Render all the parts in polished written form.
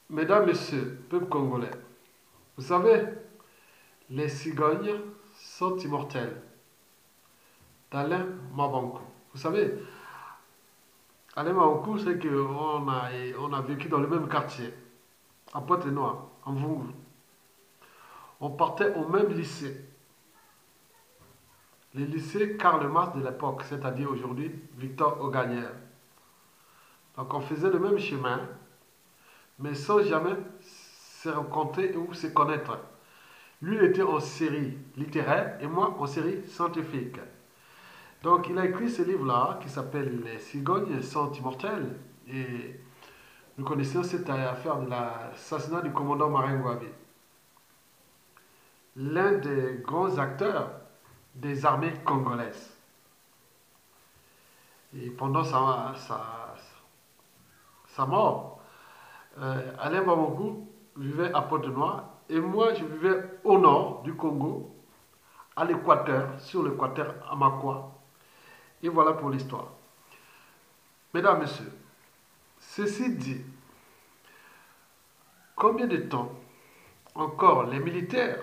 Mesdames, Messieurs, peuple congolais, vous savez, les cigognes sont immortelles d'Alain Mabankou. Vous savez, Alain Mabankou, c'est qu'on a vécu dans le même quartier, à Pointe-Noire, en Vungu. On partait au même lycée, le lycée Karl Marx de l'époque, c'est-à-dire aujourd'hui Victor Auganière. Donc on faisait le même chemin, mais sans jamais se rencontrer ou se connaître. Lui, il était en série littéraire et moi en série scientifique. Donc, il a écrit ce livre-là qui s'appelle Les cigognes sont immortelles. Et nous connaissons cette affaire de l'assassinat du commandant Marin Gouabi, l'un des grands acteurs des armées congolaises. Et pendant sa mort, Alain Bamangou vivait à Pointe-Noire et moi je vivais au nord du Congo, à l'équateur, sur l'équateur Amakwa. Et voilà pour l'histoire. Mesdames, Messieurs, ceci dit, combien de temps encore les militaires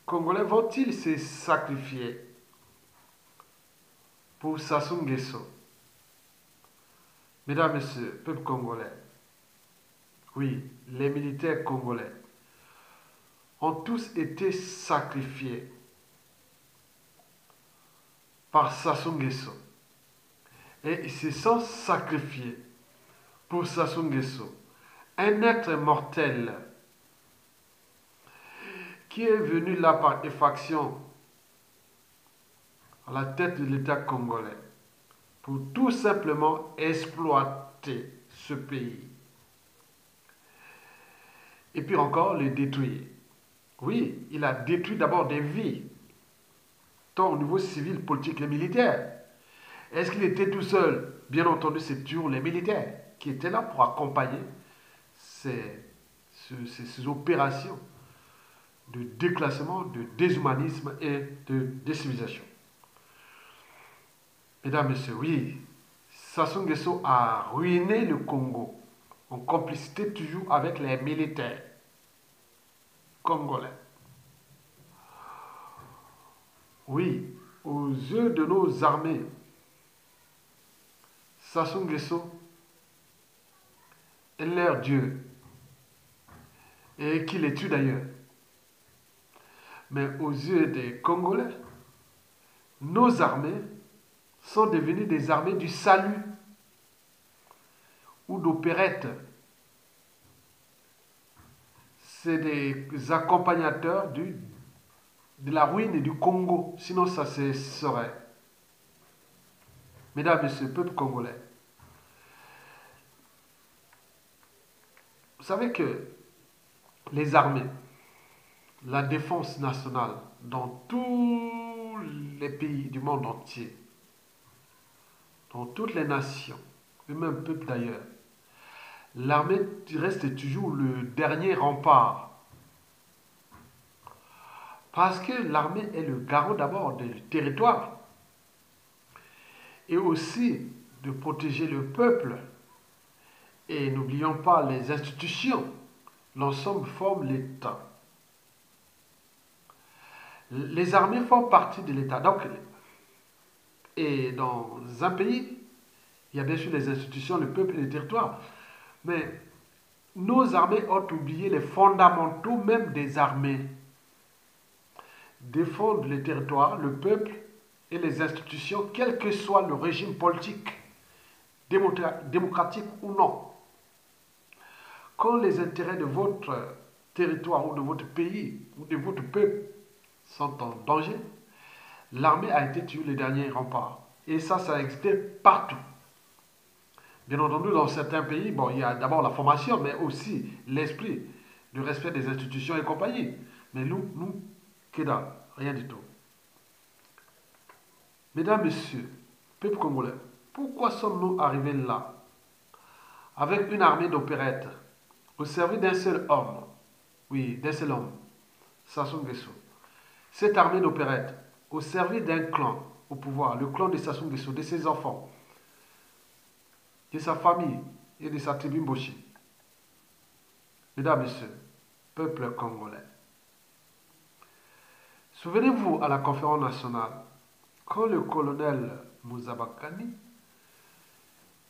congolais vont-ils se sacrifier pour Sassou Nguesso? Mesdames, Messieurs, peuple congolais, oui, les militaires congolais ont tous été sacrifiés par Sassou Nguesso. Et ils se sont sacrifiés pour Sassou Nguesso, un être mortel qui est venu là par effraction à la tête de l'État congolais pour tout simplement exploiter ce pays. Et puis encore, le détruire. Oui, il a détruit d'abord des vies, tant au niveau civil, politique et militaire. Est-ce qu'il était tout seul? Bien entendu, c'est toujours les militaires qui étaient là pour accompagner ces opérations de déclassement, de déshumanisme et de décivilisation. Mesdames, Messieurs, oui, Sassou Nguesso a ruiné le Congo en complicité toujours avec les militaires congolais. Oui, aux yeux de nos armées, Sassou Nguesso est leur Dieu et qui les tue d'ailleurs. Mais aux yeux des Congolais, nos armées sont devenues des armées du salut ou d'opérette. C'est des accompagnateurs de la ruine du Congo, sinon ça se serait. Mesdames, Messieurs, peuple congolais, vous savez que les armées, la défense nationale dans tous les pays du monde entier, dans toutes les nations, et même peuple d'ailleurs, l'armée reste toujours le dernier rempart. Parce que l'armée est le garant d'abord du territoire et aussi de protéger le peuple. Et n'oublions pas les institutions. L'ensemble forme l'État. Les armées font partie de l'État. Donc, et dans un pays, il y a bien sûr les institutions, le peuple et le territoire. Mais nos armées ont oublié les fondamentaux même des armées. Défendre le territoire, le peuple et les institutions, quel que soit le régime politique, démocratique ou non. Quand les intérêts de votre territoire ou de votre pays ou de votre peuple sont en danger, l'armée a été tuée le dernier rempart. Et ça a existé partout. Bien entendu, dans certains pays, bon, il y a d'abord la formation, mais aussi l'esprit, le respect des institutions et compagnie. Mais nous, que dalle, rien du tout. Mesdames, Messieurs, peuple congolais, pourquoi sommes-nous arrivés là, avec une armée d'opérettes, au service d'un seul homme? Oui, d'un seul homme, Sassou Nguesso. Cette armée d'opérettes, au service d'un clan au pouvoir, le clan de Sassou Nguesso, de ses enfants, de sa famille et de sa tribu Mboshi. Mesdames, Messieurs, peuple congolais, souvenez-vous à la conférence nationale, quand le colonel Mouzabakani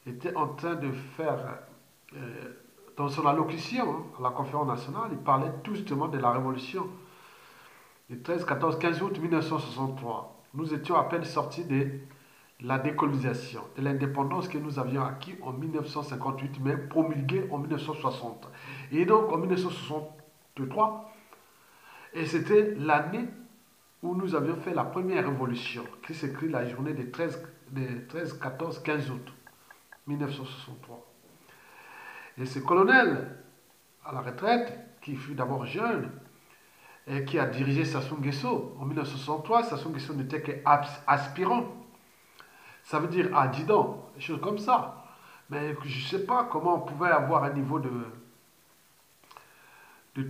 était en train de faire, euh, dans son allocution à la conférence nationale, il parlait tout justement de la révolution du 13, 14, 15 août 1963. Nous étions à peine sortis de la décolonisation, de l'indépendance que nous avions acquis en 1958, mais promulguée en 1960. Et donc en 1963, et c'était l'année où nous avions fait la première révolution, qui s'écrit la journée des 13, 14, 15 août 1963. Et ce colonel, à la retraite, qui fut d'abord jeune, et qui a dirigé Sassou Nguesso en 1963, Sassou Nguesso n'était qu'aspirant. Ça veut dire adjudant, des choses comme ça. Mais je ne sais pas comment on pouvait avoir un niveau de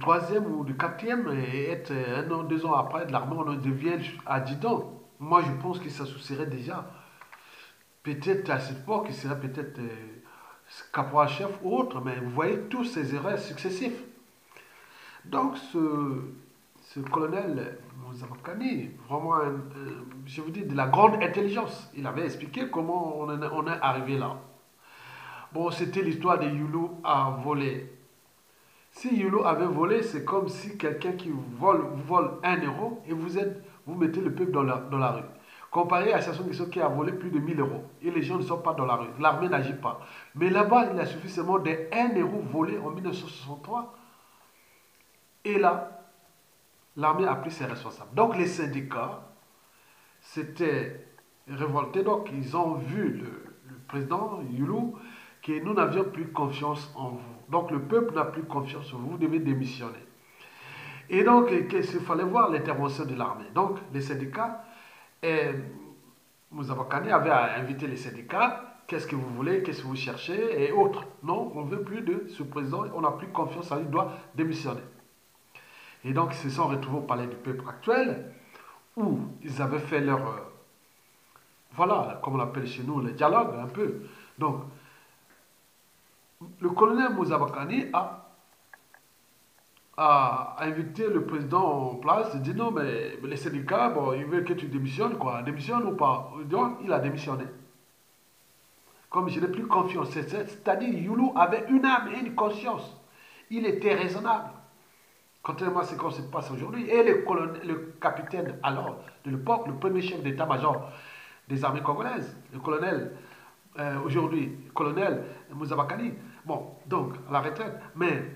troisième ou de quatrième et être un an, 2 ans après de l'armée, on devient adjudant. Moi, je pense que ça soucierait déjà. Peut-être à cette époque, il serait peut-être caporal-chef ou autre, mais vous voyez tous ces erreurs successives. Donc, ce colonel Mouzabakani, vraiment, je vous dis, de la grande intelligence. Il avait expliqué comment on est arrivé là. Bon, c'était l'histoire de Youlou à voler. Si Youlou avait volé, c'est comme si quelqu'un qui vole 1 euro et vous mettez le peuple dans la rue. Comparé à Sassou Nguesso qui a volé plus de 1 000 euros et les gens ne sont pas dans la rue. L'armée n'agit pas. Mais là-bas, il a suffi seulement de 1 euro volé en 1963. Et là, l'armée a pris ses responsables. Donc les syndicats s'étaient révoltés. Donc ils ont vu le président Youlou que nous n'avions plus confiance en vous. Donc le peuple n'a plus confiance en vous, vous devez démissionner. Et donc il fallait voir l'intervention de l'armée. Donc les syndicats, Mouzabakane avait invité les syndicats, qu'est-ce que vous voulez, qu'est-ce que vous cherchez, et autres. Non, on ne veut plus de ce président, on n'a plus confiance en lui, il doit démissionner. Et donc ils se sont retrouvés au palais du peuple actuel, où ils avaient fait leur, voilà, comme on l'appelle chez nous, le dialogue un peu. Donc, le colonel Mouzabakani a invité le président en place, il dit non, mais les syndicats, bon, ils veulent que tu démissionnes, quoi. Démissionne ou pas? Donc, il a démissionné. Comme je n'ai plus confiance, c'est-à-dire Youlou avait une âme et une conscience. Il était raisonnable. Contrairement à ce qu'on se passe aujourd'hui. Et le capitaine alors de l'époque, le premier chef d'état-major des armées congolaises, le colonel, aujourd'hui, colonel Mouzabakani, bon, donc, à la retraite, mais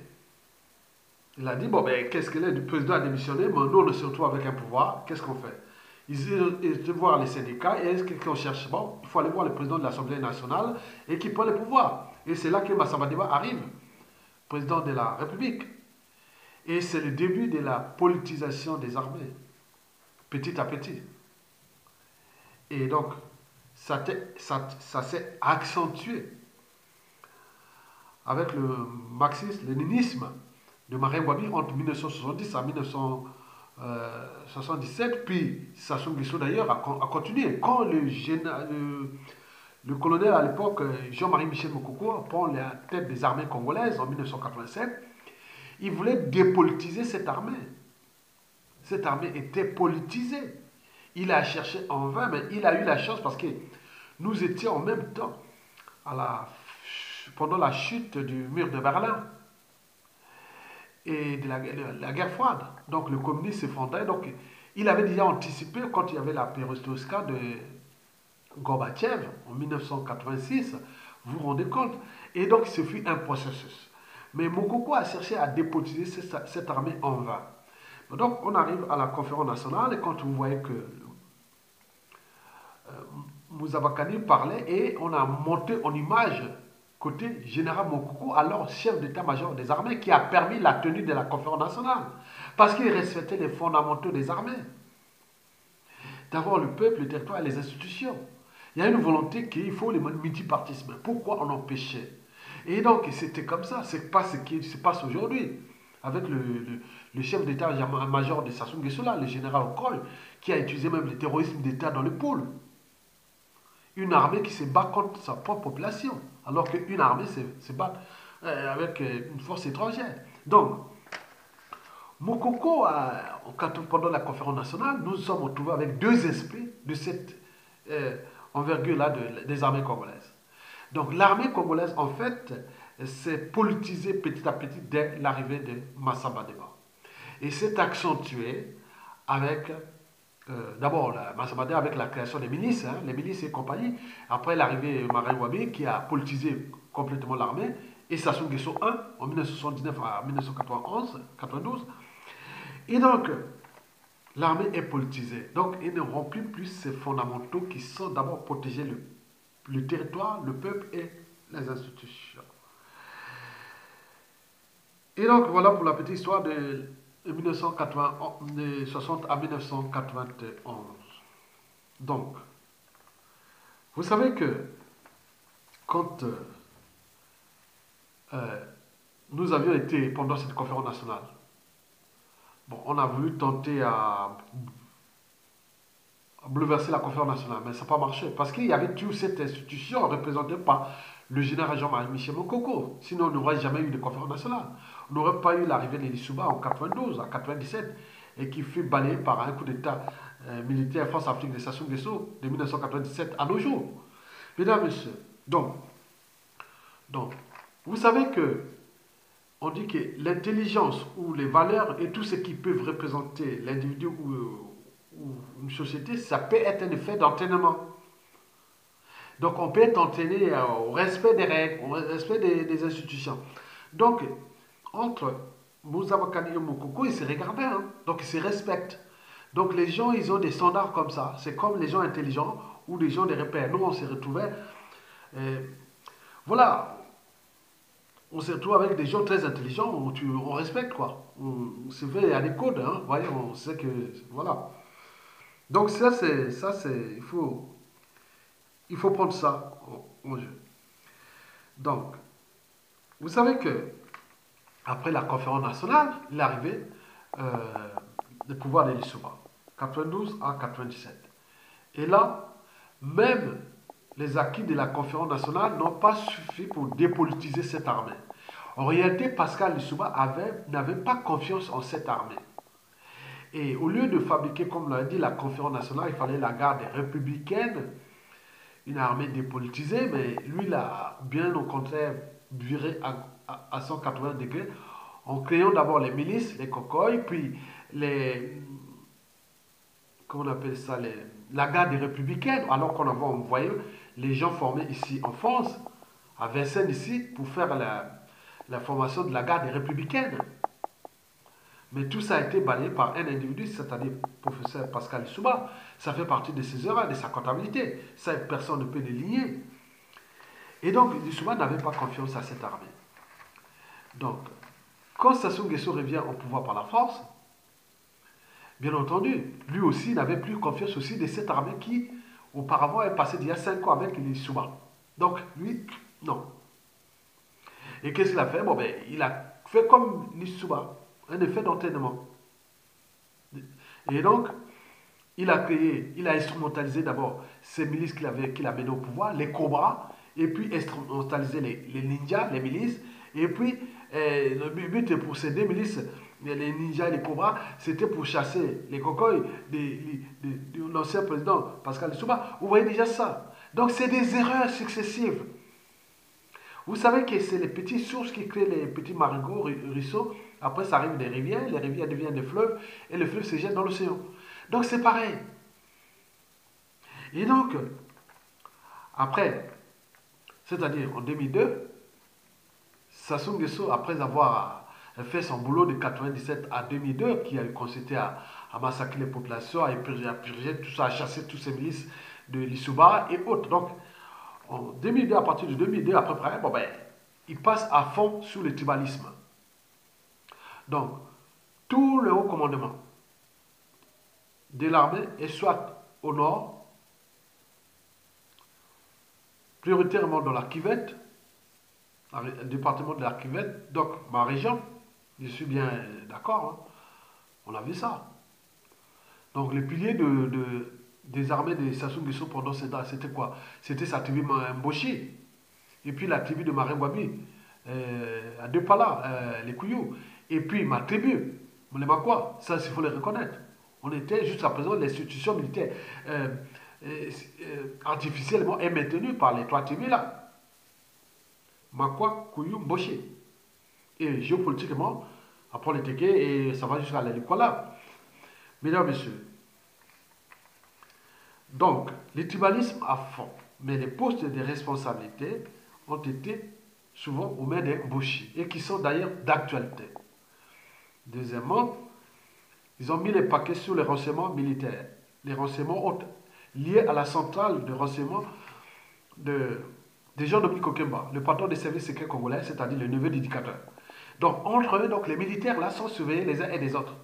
il a dit, bon, ben, qu'est-ce que le président a démissionné, mais nous, on se retrouve avec un pouvoir, qu'est-ce qu'on fait? Ils étaient voir les syndicats, et qu'est-ce qu'on cherche? Bon, il faut aller voir le président de l'Assemblée nationale, et qui prend le pouvoir. Et c'est là que Massamba arrive, président de la République. Et c'est le début de la politisation des armées, petit à petit. Et donc, ça s'est accentué avec le marxisme-léninisme de Marien Ngouabi entre 1970 et 1977, puis Sassou Nguesso d'ailleurs a continué. Quand le colonel à l'époque, Jean-Marie Michel Mokoko, prend la tête des armées congolaises en 1987, il voulait dépolitiser cette armée. Cette armée était politisée. Il a cherché en vain, mais il a eu la chance parce que nous étions en même temps pendant la chute du mur de Berlin et de la guerre froide. Donc le communisme s'effondrait. Donc il avait déjà anticipé quand il y avait la perestroïka de Gorbatchev en 1986. Vous vous rendez compte? Et donc ce fut un processus. Mais Mokoko a cherché à dépolitiser cette armée en vain. Donc on arrive à la conférence nationale et quand vous voyez que Mouzabakani parlait et on a monté en image côté général Mokoko, alors chef d'état-major des armées, qui a permis la tenue de la conférence nationale. Parce qu'il respectait les fondamentaux des armées. D'avoir le peuple, le territoire et les institutions. Il y a une volonté qu'il faut le multipartisme. Pourquoi on empêchait? Et donc c'était comme ça. C'est pas ce qui se passe aujourd'hui. Avec le chef d'état-major de Sassou Nguesso, le général Okol, qui a utilisé même le terrorisme d'État dans le pôle. Une armée qui se bat contre sa propre population, alors qu'une armée se bat avec une force étrangère. Donc, Mokoko, pendant la conférence nationale, nous nous sommes retrouvés avec deux esprits de cette euh, envergure-là des armées congolaises. Donc l'armée congolaise, en fait, s'est politisée petit à petit dès l'arrivée de Massamba Deba. Et s'est accentuée avec, d'abord, Massamba Deba avec la création des milices, hein, les milices et compagnie. Après l'arrivée de Marine Wabi qui a politisé complètement l'armée. Et Sassou Nguesso I en 1979 à 1991, 92. Et donc, l'armée est politisée. Donc, il ne remplit plus ses fondamentaux qui sont d'abord protéger le territoire, le peuple et les institutions. Et donc, voilà pour la petite histoire de 1960 à 1991. Donc, vous savez que quand euh, nous avions été pendant cette conférence nationale, bon, on a voulu tenter à bouleverser la conférence nationale, mais ça n'a pas marché parce qu'il y avait toujours cette institution représentée par le général Jean-Michel Mokoko. Sinon, on n'aurait jamais eu de conférence nationale. On n'aurait pas eu l'arrivée de l'Issouba en 92, en 97, et qui fut balayé par un coup d'État militaire France-Afrique de Sassou Nguesso de 1997 à nos jours. Mesdames et messieurs, donc, vous savez que on dit que l'intelligence ou les valeurs et tout ce qui peut représenter l'individu ou une société, ça peut être un effet d'entraînement. Donc on peut être entraîné au respect des règles, au respect des institutions. Donc, entre Moussa Bakani et Moukoko, ils se regardaient, hein, donc ils se respectent. Donc les gens, ils ont des standards comme ça. C'est comme les gens intelligents ou les gens des repères. Nous, on s'est retrouvés, voilà, on se retrouve avec des gens très intelligents, on respecte quoi. Se fait, il y a des codes, hein, voyez, on sait que, voilà. Donc il faut prendre ça au jeu. Donc, vous savez que après la conférence nationale, il est arrivé euh, le pouvoir de l'Issouba, 92 à 97. Et là, même les acquis de la conférence nationale n'ont pas suffi pour dépolitiser cette armée. En réalité, Pascal Lissouba n'avait pas confiance en cette armée. Et au lieu de fabriquer, comme l'a dit la conférence nationale, il fallait la garde républicaine, une armée dépolitisée, mais lui, il a bien au contraire viré à 180 degrés en créant d'abord les milices, les cocoys, puis les, comment on appelle ça, la garde républicaine, alors qu'on avait envoyé les gens formés ici en France, à Vincennes ici, pour faire la formation de la garde républicaine. Mais tout ça a été balayé par un individu, c'est-à-dire le professeur Pascal Lissouba. Ça fait partie de ses erreurs, de sa comptabilité. Ça, personne ne peut le lier. Et donc, Lissouba n'avait pas confiance à cette armée. Donc, quand Sassou Nguesso revient au pouvoir par la force, bien entendu, lui aussi n'avait plus confiance aussi de cette armée qui, auparavant, est passée d'il y a 5 ans avec Lissouba. Donc, lui, non. Et qu'est-ce qu'il a fait? Bon, ben, il a fait comme Lissouba, un effet d'entraînement. Et donc, il a instrumentalisé d'abord ces milices qu'il a menées au pouvoir, les Cobras, et puis instrumentalisé les ninjas, les milices, et puis le but pour ces deux milices, les ninjas et les Cobras, c'était pour chasser les cocoys de l'ancien président Pascal Lissouba. Vous voyez déjà ça. Donc c'est des erreurs successives. Vous savez que c'est les petites sources qui créent les petits marigots, ruisseaux. Après, ça arrive des rivières, les rivières deviennent des fleuves, et le fleuve se jette dans l'océan. Donc c'est pareil. Et donc, après, c'est-à-dire en 2002, Sassou Nguesso, après avoir fait son boulot de 97 à 2002, qui a consisté à massacrer les populations, à purger tout ça, à chasser tous ces milices de l'Issouba et autres. Donc, en 2002, à partir de 2002, à peu près, bon ben, il passe à fond sur le tribalisme. Donc, tout le haut commandement de l'armée est soit au nord, prioritairement dans la Kivette, le département de la Kivette, donc ma région, je suis bien d'accord, hein, on a vu ça. Donc les piliers des armées de Sassou Nguesso pendant ces dates, c'était quoi? C'était sa tribu Mboshi, et puis la tribu de Maré Wabi, à deux pas là, les Kouyou. Et puis ma tribu, les Makois, ça il faut les reconnaître. On était jusqu'à présent, l'institution militaire euh, artificiellement est maintenue par les trois tribus là. Makwa, Kouyou, Mboché. Et géopolitiquement, après les Téké, et ça va jusqu'à l'Elikwala. Mesdames, Messieurs, donc, le tribalisme a fond, mais les postes de responsabilité ont été souvent aux mains des Mboshi, et qui sont d'ailleurs d'actualité. Deuxièmement, ils ont mis les paquets sur les renseignements militaires. Les renseignements liés à la centrale de renseignement des gens de Kokemba, le patron des services secrets congolais, c'est-à-dire le neveu du dictateur. Donc, entre eux, donc, les militaires là sont surveillés les uns et les autres.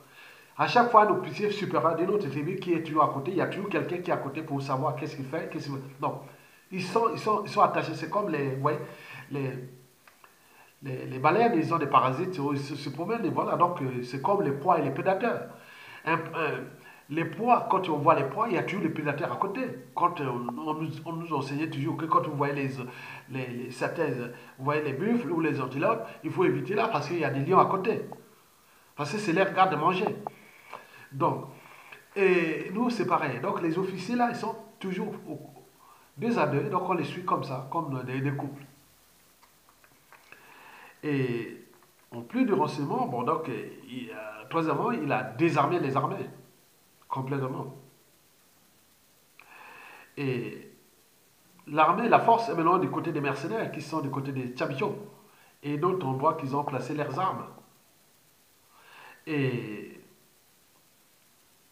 À chaque fois, un officier supérieur de notre tribu qui est toujours à côté, il y a toujours quelqu'un qui est à côté pour savoir qu'est-ce qu'il fait, qu'est-ce qu'il veut. Non, ils sont attachés. C'est comme les, les baleines, ils ont des parasites, ils se promènent, et voilà. Donc, c'est comme les proies et les prédateurs. Les proies, quand on voit les proies, il y a toujours les prédateurs à côté. Quand on nous enseignait toujours que quand vous voyez certains, vous voyez les buffles ou les antilopes, il faut éviter là parce qu'il y a des lions à côté. Parce que c'est leur garde de manger. Donc, et nous, c'est pareil. Donc, les officiers là, ils sont toujours deux à deux. Donc, on les suit comme ça, comme des couples. Et en plus du renseignement, bon, donc, troisièmement, il a désarmé les armées complètement. Et l'armée, la force est maintenant du côté des mercenaires qui sont du côté des Tchabichons. Et d'autres, on voit qu'ils ont placé leurs armes. Et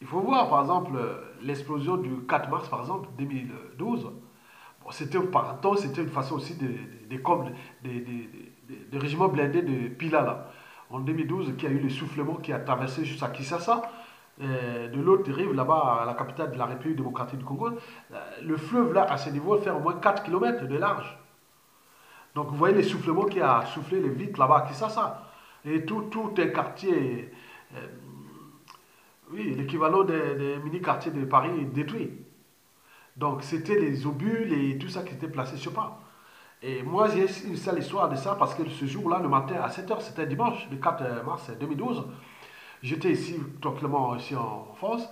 il faut voir, par exemple, l'explosion du 4 mars, par exemple, 2012. Bon, c'était une façon aussi des régiments blindés de Pila, là. En 2012, qui a eu le soufflement qui a traversé jusqu'à Kinshasa. De l'autre rive, là-bas, à la capitale de la République démocratique du Congo, le fleuve, là, à ce niveau, fait au moins 4 km de large. Donc, vous voyez les soufflements qui a soufflé les vitres là-bas à Kinshasa. Et tout un quartier, oui, l'équivalent des mini-quartiers de Paris détruits. Donc, c'était les obus et tout ça qui était placé sur pas. Et moi, j'ai une seule histoire de ça parce que ce jour-là, le matin à 7 h, c'était dimanche, le 4 mars 2012. J'étais ici, tranquillement, ici en France.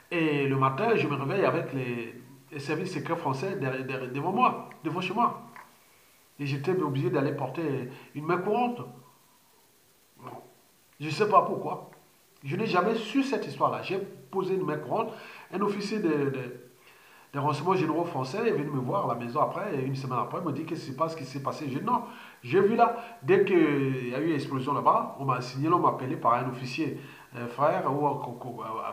Et le matin, je me réveille avec les services secrets français devant moi, devant chez moi. Et j'étais obligé d'aller porter une main courante. Bon, je ne sais pas pourquoi. Je n'ai jamais su cette histoire-là. J'ai posé une main courante. Un officier des renseignements généraux français est venu me voir à la maison après, et une semaine après, il me dit qu'est-ce qui se passe, ce qui s'est passé. J'ai dit non, j'ai vu là, dès qu'il y a eu une explosion là-bas, on m'a signé, on m'a appelé par un officier frère ou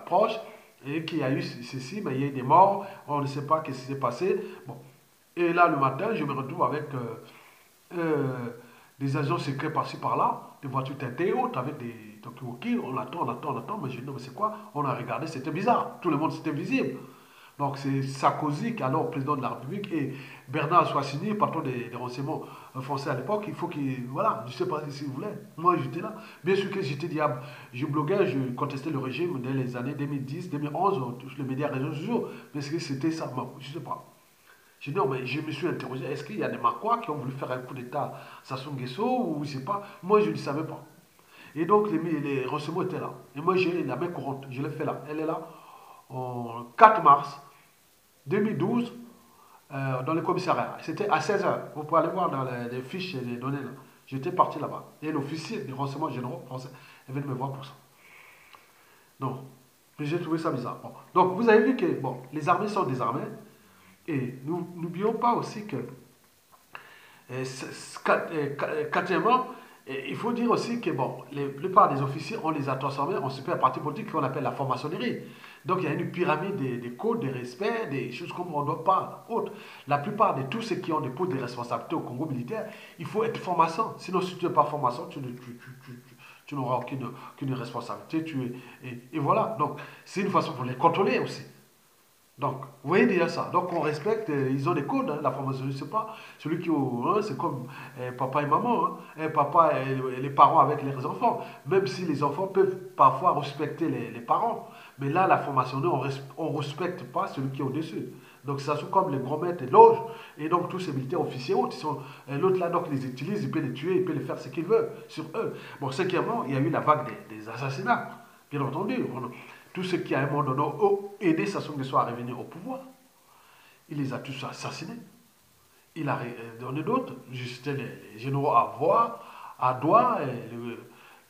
proche, et qu'il y a eu ceci, mais il y a eu des morts, on ne sait pas ce qui s'est passé. Bon. Et là, le matin, je me retrouve avec des agents secrets par-ci par-là, des voitures teintées hautes avec des talkie-walkie, on attend, mais je dis non, mais c'est quoi? On a regardé, c'était bizarre, tout le monde c'était visible. Donc c'est Sarkozy, qui est alors président de la République, et Bernard Soissini, patron des renseignements français à l'époque. Il faut qu'il... Voilà, je ne sais pas si vous voulez. Moi, j'étais là. Bien sûr que j'étais diable. Je bloguais, je contestais le régime dès les années 2010, 2011, tous les médias réseaux sociaux. Mais est-ce que c'était ça? Bon, je ne sais pas. Je dis non, mais je me suis interrogé. Est-ce qu'il y a des Marois qui ont voulu faire un coup d'État Sassou Nguesso ou je ne sais pas? Moi, je ne savais pas. Et donc, les renseignements étaient là. Et moi, j'ai la main courante. Je l'ai fait là. Elle est là. En 4 mars 2012, dans le commissariat. C'était à 16 h. Vous pouvez aller voir dans les fiches et les données là. J'étais parti là-bas. Et l'officier des renseignements généraux français est venu me voir pour ça. Donc, j'ai trouvé ça bizarre. Bon. Donc, vous avez vu que bon, les armées sont désarmées. Et nous n'oublions pas aussi que, quatrièmement, il faut dire aussi que bon, la plupart des officiers, on les a transformés en super partis politiques qu'on appelle la franc-maçonnerie. Donc il y a une pyramide des codes, des respects, des choses comme on ne doit pas. Autre. La plupart de tous ceux qui ont des postes de responsabilité au Congo militaire, il faut être franc-maçon. Sinon, si tu n'es pas franc-maçon, tu n'auras aucune responsabilité. Et voilà. Donc c'est une façon pour les contrôler aussi. Donc, vous voyez déjà ça. Donc, on respecte, ils ont des codes, hein, la formation, je ne sais pas. Celui qui, hein, c'est comme papa et maman, hein, papa et les parents avec leurs enfants. Même si les enfants peuvent parfois respecter les parents. Mais là, la formation, on ne respecte pas celui qui est au-dessus. Donc, ça sont comme les grands maîtres et loges. Et donc, tous ces militaires officiers, l'autre là, donc, les utilise, il peut les tuer, il peut les faire ce qu'il veut sur eux. Bon, cinquièmement, il y a eu la vague des assassinats, bien entendu. Tous ceux qui, à un moment donné, ont aidé Sassou Nguesso à revenir au pouvoir, il les a tous assassinés. Il a donné d'autres, juste les généraux à Doua,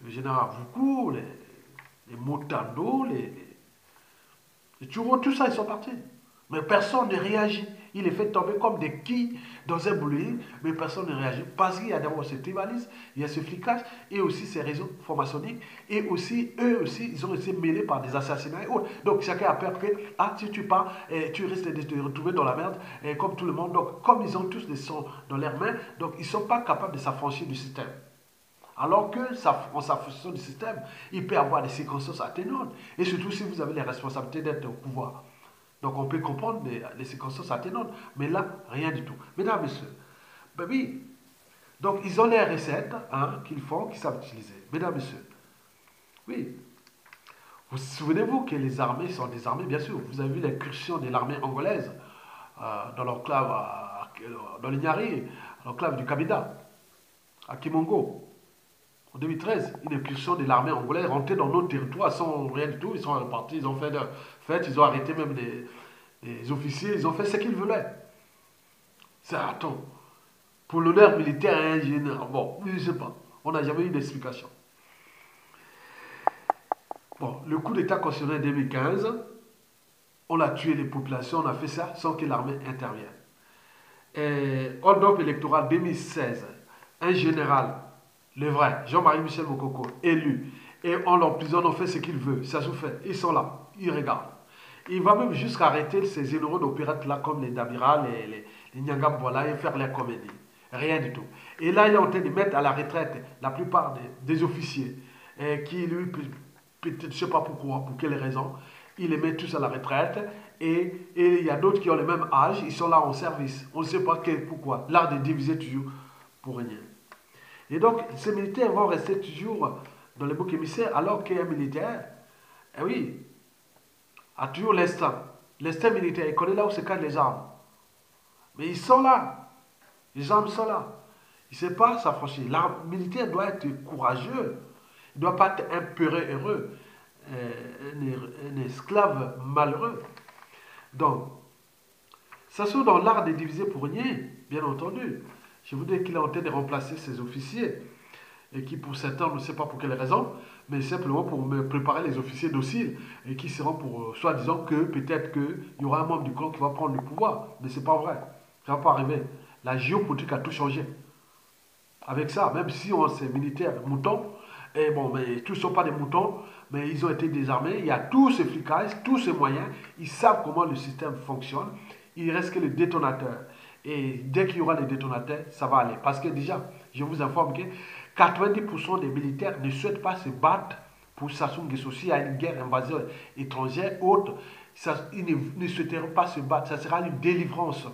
le général Voukou, les Motando, les Tchouros, tout ça, ils sont partis. Mais personne ne réagit. Il les fait tomber comme des quilles dans un boulier, mais personne ne réagit. Parce qu'il y a d'abord ce tribalisme, il y a ce flicage, et aussi ces réseaux formationniques, et aussi, eux aussi, ils ont été mêlés par des assassinats et autres. Donc chacun a peur que, si tu pars, tu risques de te retrouver dans la merde, comme tout le monde. Donc, comme ils ont tous des sons dans leurs mains, donc ils ne sont pas capables de s'affranchir du système. Alors que, en s'affranchissant du système, il peut y avoir des circonstances atténuantes. Et surtout si vous avez les responsabilités d'être au pouvoir. Donc on peut comprendre les circonstances atténuantes. Mais là, rien du tout. Mesdames, messieurs, ben oui. Donc ils ont les recettes qu'ils font, qu'ils savent utiliser. Mesdames, messieurs, oui. Vous souvenez-vous que les armées sont des armées, bien sûr. Vous avez vu l'incursion de l'armée angolaise dans l'enclave, dans l'Ignari, l'enclave du Kabila, à Kimongo. En 2013, une incursion de l'armée angolaise rentrée dans notre territoire sans rien du tout. Ils sont repartis, ils ont fait leur fête, ils ont arrêté même les officiers, ils ont fait ce qu'ils voulaient. Attends, pour l'honneur militaire et ingénieur, bon, je ne sais pas, on n'a jamais eu d'explication. Bon, le coup d'État constitutionnel 2015, on a tué les populations, on a fait ça sans que l'armée intervienne. Hold-up électoral 2016, un général, le vrai, Jean-Marie Michel Mokoko, élu, et on l'emprisonne, on fait ce qu'il veut, ça se fait, ils sont là, ils regardent. Il va même jusqu'à arrêter ces généraux d'opérette là comme les Dabira, les Nyangam et faire les comédies. Rien du tout. Et là, il est en train de mettre à la retraite la plupart des officiers qui, lui, peut-être, je ne sais pas pourquoi, pour quelle raison, il les met tous à la retraite. Et il y a d'autres qui ont le même âge, ils sont là en service. On ne sait pas pourquoi. L'art de diviser toujours pour rien. Et donc, ces militaires vont rester toujours dans les boucs émissaires, alors qu'un militaire, eh oui, a toujours l'instinct. L'instinct militaire, il connaît là où se cachent les armes. Mais ils sont là. Les armes sont là. Il ne sait pas s'affranchir. L'arme militaire doit être courageux. Il ne doit pas être un peureux heureux, un esclave malheureux. Donc, ça se trouve dans l'art de diviser pour régner, bien entendu. Je vous dis qu'il est en train de remplacer ses officiers, et qui pour certains, on ne sait pas pour quelle raison, mais simplement pour me préparer les officiers dociles, et qui seront pour, soi-disant que peut-être qu'il y aura un membre du clan qui va prendre le pouvoir. Mais ce n'est pas vrai. Ça ne va pas arriver. La géopolitique a tout changé. Avec ça, même si on c'est militaires moutons, et bon, mais tous ne sont pas des moutons, mais ils ont été désarmés, il y a tous ces flicages, tous ces moyens, ils savent comment le système fonctionne, il reste que le détonateur. Et dès qu'il y aura les détonateurs, ça va aller. Parce que déjà, je vous informe que 90% des militaires ne souhaitent pas se battre pour Sassou Nguesso. S'il y a une guerre, invasion étrangère, autre, ils ne souhaiteront pas se battre. Ça sera une délivrance.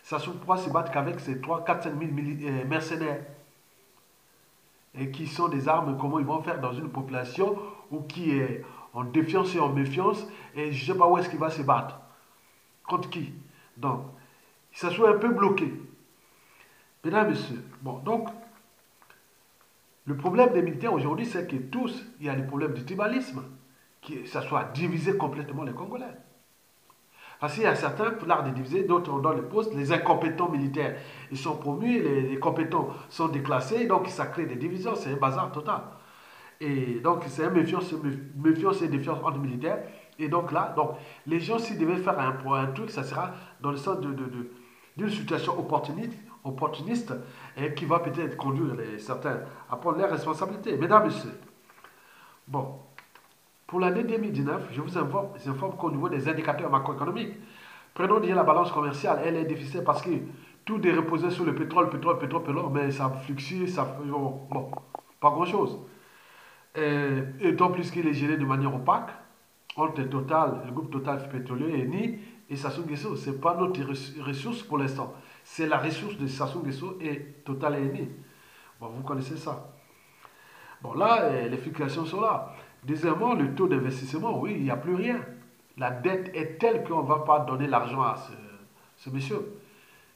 Sassou pourra se battre qu'avec ces 3, 4, 5 000 mercenaires. Et qui sont des armes, comment ils vont faire dans une population ou qui est en défiance et en méfiance, et je ne sais pas où est-ce qu'il va se battre. Contre qui? Donc, ça soit un peu bloqué. Mesdames, messieurs, bon, donc, le problème des militaires aujourd'hui, c'est que tous, il y a le problème du tribalisme, que ça soit divisé complètement les Congolais. Parce qu'il y a certains, pour l'art de diviser, d'autres dans les postes, les incompétents militaires, ils sont promus, les compétents sont déclassés, donc ça crée des divisions, c'est un bazar total. Et donc c'est une méfiance et défiance entre militaires. Et donc là, donc, les gens, s'ils devaient faire un truc, ça sera dans le sens d'une situation opportuniste et qui va peut-être conduire certains à prendre leurs responsabilités. Mesdames, Messieurs, bon, pour l'année 2019, je vous informe qu'au niveau des indicateurs macroéconomiques, prenons déjà la balance commerciale, elle est déficitaire parce que tout est reposé sur le pétrole, mais ça fluctue, bon, pas grand-chose. Et tant plus qu'il est géré de manière opaque, entre Total, le groupe Total pétrolier et Eni et Sassou Nguesso. Ce n'est pas notre ressource pour l'instant. C'est la ressource de Sassou Nguesso et Total et Eni. Bon, vous connaissez ça. Bon, là, les fluctuations sont là. Deuxièmement, le taux d'investissement, oui, il n'y a plus rien. La dette est telle qu'on ne va pas donner l'argent ce monsieur,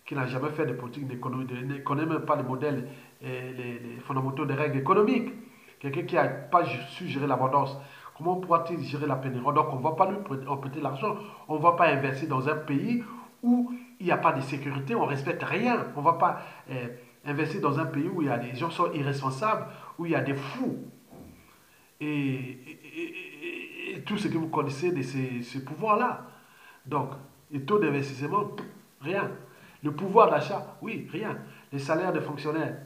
qui n'a jamais fait de politique d'économie, ne connaît même pas les modèles les fondamentaux des règles économiques. Quelqu'un qui n'a pas su gérer l'abondance, comment pourra-t-il gérer la pénurie? Donc on ne va pas lui prêter l'argent, on ne va pas investir dans un pays où il n'y a pas de sécurité, on ne respecte rien. On ne va pas investir dans un pays où il y a des gens qui sont irresponsables, où il y a des fous. Et tout ce que vous connaissez de ces pouvoirs-là. Donc, les taux d'investissement, rien. Le pouvoir d'achat, oui, rien. Les salaires des fonctionnaires,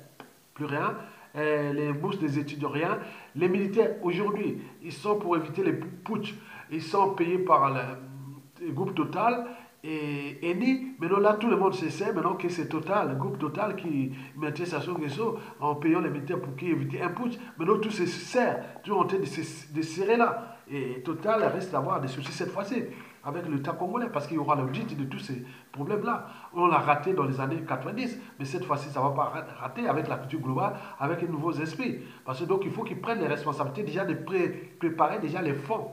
plus rien. Les bourses des étudiants, rien. Les militaires, aujourd'hui, ils sont pour éviter les putsch. Ils sont payés par le groupe Total et Eni. Maintenant, là, tout le monde sait maintenant que c'est Total, le groupe Total qui mettait sa Nguesso en payant les militaires pour qu'ils évitent un putsch. Maintenant, tout se serre. Tout est en train de serrer là. Et Total risque d'avoir des soucis cette fois-ci avec l'État congolais, parce qu'il y aura l'audit de tous ces problèmes-là. On l'a raté dans les années 90, mais cette fois-ci, ça ne va pas rater avec la culture globale, avec les nouveaux esprits. Parce que donc, il faut qu'ils prennent les responsabilités déjà de préparer déjà les fonds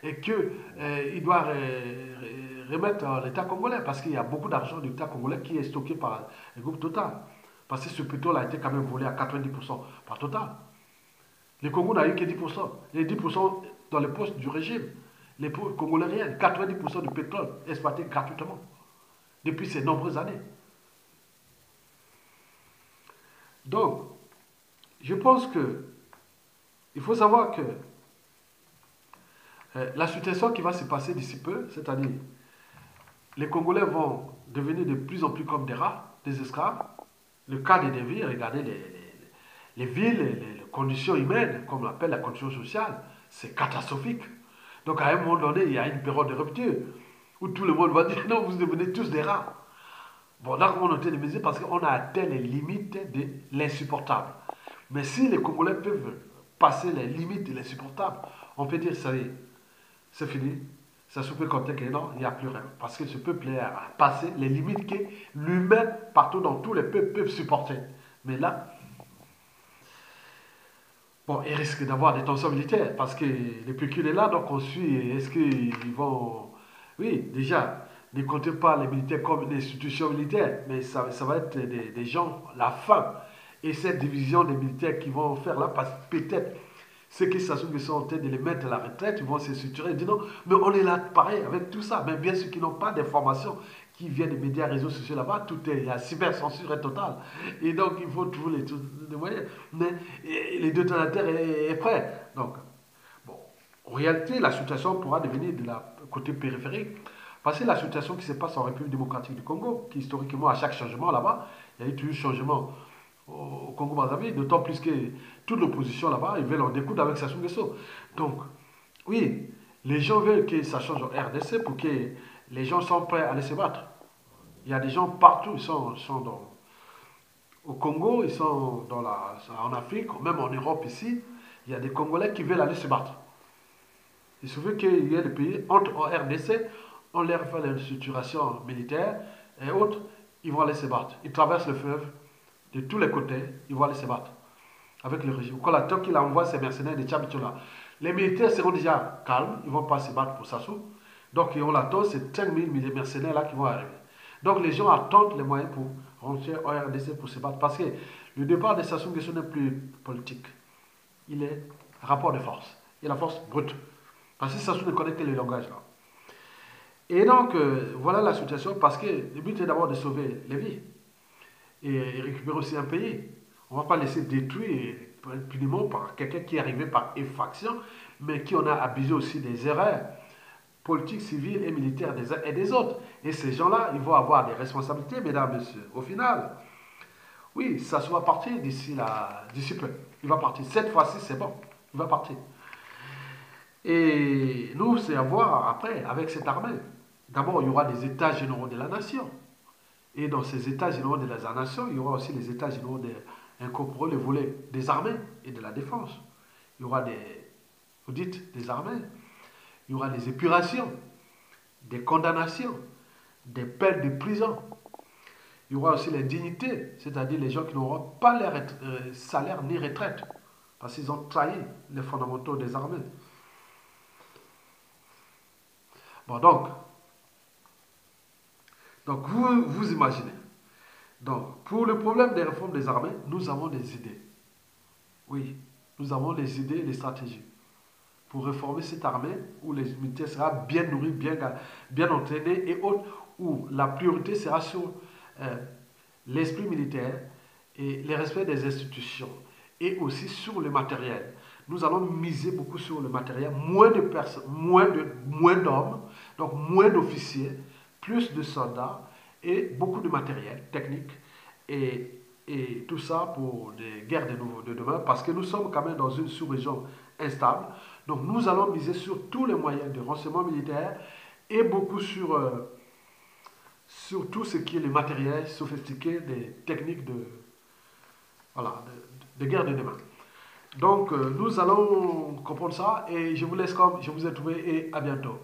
et qu'il doit remettre l'État congolais, parce qu'il y a beaucoup d'argent de l'État congolais qui est stocké par le groupe Total. Parce que ce pétrole a été quand même volé à 90% par Total. Le Congo n'a eu que 10%. Les 10% dans les postes du régime. Les Congolais rien. 90% du pétrole exploité gratuitement depuis ces nombreuses années. Donc, je pense que il faut savoir que la situation qui va se passer d'ici peu, c'est-à-dire les Congolais vont devenir de plus en plus comme des rats, des esclaves. Le cas des villes, regardez les villes, les conditions humaines, comme on appelle la condition sociale, c'est catastrophique. Donc à un moment donné, il y a une période de rupture où tout le monde va dire non, vous devenez tous des rats. Bon, là, on a été de parce qu'on a atteint les limites de l'insupportable. Mais si les Congolais peuvent passer les limites de l'insupportable, on peut dire ça y est, c'est fini. Ça se peut compter que non, il n'y a plus rien. Parce que ce peuple a passé les limites que l'humain, partout dans tous les peuples, peuvent supporter. Mais là, bon, il risque d'avoir des tensions militaires parce que le PQ est là, donc on suit. Est-ce qu'ils vont. Oui, déjà, ne comptez pas les militaires comme une institution militaire, mais ça va être des gens, la fin. Et cette division des militaires qui vont faire là, parce que peut-être ceux qui sont en train de les mettre à la retraite, ils vont se structurer et dire non, mais on est là pareil avec tout ça. Mais bien sûr qu'ils n'ont pas d'informations qui viennent des médias, réseaux sociaux là-bas, tout est, il y a cyber-censure totale. Et donc il faut trouver les moyens. Mais les deux terres est prêt. Donc, bon, en réalité, la situation pourra devenir de la côté périphérique. Parce que la situation qui se passe en République démocratique du Congo, qui historiquement, à chaque changement là-bas, il y a eu toujours changement au Congo-Brazzaville, d'autant plus que toute l'opposition là-bas, ils veulent en découdre avec Sassou Nguesso. Donc, oui, les gens veulent que ça change en RDC pour que les gens sont prêts à aller se battre. Il y a des gens partout, au Congo, ils sont en Afrique, même en Europe ici, il y a des Congolais qui veulent aller se battre. Il se veut qu'il y ait des pays, entre en RDC, on leur fait une structuration militaire et autres, ils vont aller se battre. Ils traversent le fleuve de tous les côtés, ils vont aller se battre avec le régime. Quand la tant qu'il envoie ses mercenaires de Tchabitchola, les militaires seront déjà calmes, ils ne vont pas se battre pour Sassou. Donc on attend ces 5000 mercenaires là qui vont arriver. Donc les gens attendent les moyens pour rentrer en RDC pour se battre. Parce que le départ de Sassou Nguesso n'est plus politique. Il est rapport de force. Et la force brute. Parce que Sassou ne connaît que le langage là. Et donc, voilà la situation, parce que le but est d'abord de sauver les vies et récupérer aussi un pays. On ne va pas laisser détruire impunément par quelqu'un qui est arrivé par effraction, mais qui en a abusé aussi des erreurs politiques, civiles et militaires des uns et des autres. Et ces gens-là, ils vont avoir des responsabilités, mesdames, messieurs. Au final, oui, ça va partir d'ici peu. Il va partir. Cette fois-ci, c'est bon. Il va partir. Et nous, c'est à voir après, avec cette armée. D'abord, il y aura des états généraux de la nation. Et dans ces états généraux de la nation, il y aura aussi les états généraux incorporés, le volet des armées et de la défense. Il y aura des audits des armées. Il y aura des épurations, des condamnations, des peines de prison. Il y aura aussi les dignités, c'est-à-dire les gens qui n'auront pas leur salaire ni retraite, parce qu'ils ont trahi les fondamentaux des armées. Bon, donc, Donc, vous imaginez. Donc, pour le problème des réformes des armées, nous avons des idées. Oui, nous avons les idées et les stratégies pour réformer cette armée où les militaires seront bien nourris, bien entraînés et autres, où la priorité sera sur euh, l'esprit militaire et le respect des institutions et aussi sur le matériel. Nous allons miser beaucoup sur le matériel, moins de personnes, moins d'hommes, donc moins d'officiers, plus de soldats et beaucoup de matériel technique et tout ça pour des guerres de demain parce que nous sommes quand même dans une sous-région instable. Donc nous allons miser sur tous les moyens de renseignement militaire et beaucoup sur tout ce qui est les matériels sophistiqués, des techniques voilà, de guerre de demain. Donc nous allons comprendre ça et je vous laisse comme je vous ai trouvé et à bientôt.